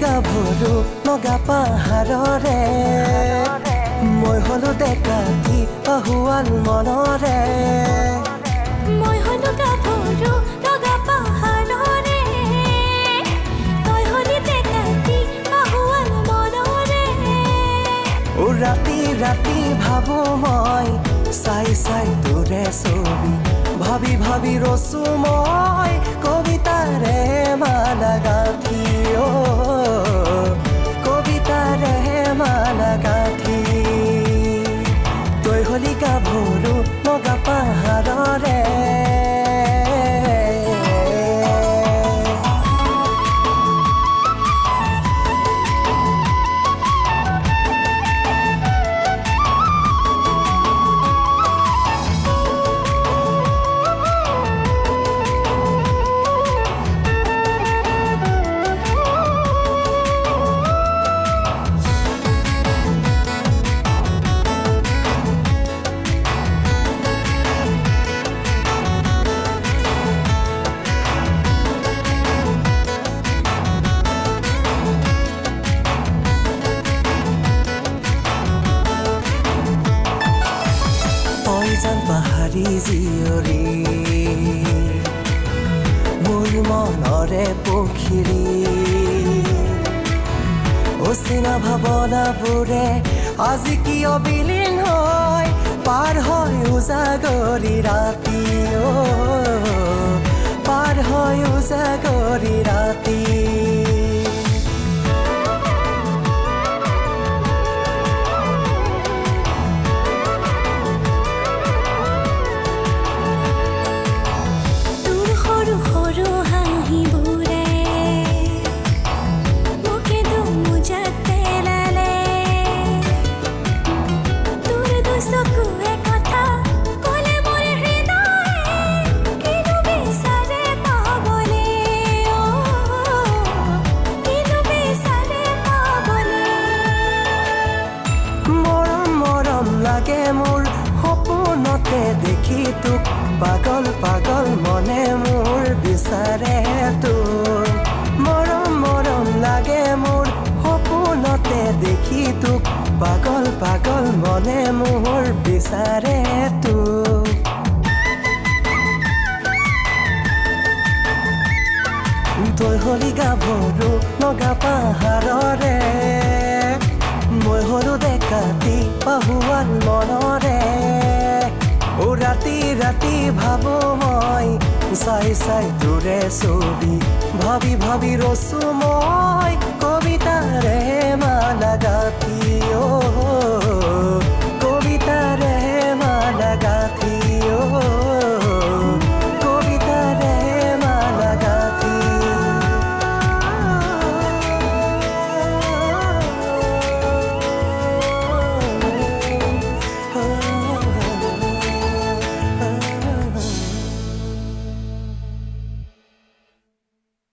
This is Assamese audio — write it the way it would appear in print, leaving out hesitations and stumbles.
গাভৰু নগা পাহাৰৰে মই হলো ডেকাতি আহুৱাল মনৰে মই হলো গাভৰু নগা পাহাৰৰে তই হলি ডেকাতি আহুৱাল মনৰে ও ৰাতি ৰাতি ভাবো মই চাই চাই তোৰে ছবি ভাবি ভাবি ৰচো মই কবিতাৰে মালা গাঁঠি কবিতাৰে মালা গাঁঠি তই হলি গাভৰু নগা পাহাৰৰে পাহাৰী জীয়ৰী মোৰ মনৰে পখিৰী অচিনা ভাৱনাবোৰে আজি কিয় বিলীন হয় পাৰ হয় উজাগৰি ৰাতি পাৰ হয় উজাগৰি ৰাতি মোৰ সপোনতে দেখি তোক পাগল পাগল মনে মোৰ বিচাৰে তোক মৰম মৰম লাগে মোৰ সপোনতে দেখি তোক পাগল পাগল মনে মোৰ বিচাৰে তোক তই হলি গাভৰু নগা পাহাৰৰে মই হলো ডেকাতি আহুৱাল মনৰে ও ৰাতি ৰাতি ভাবো মই চাই চাই তোৰে ছবি ভাবি ভাবি ৰচো মই কবিতাৰে মালা গাঁঠি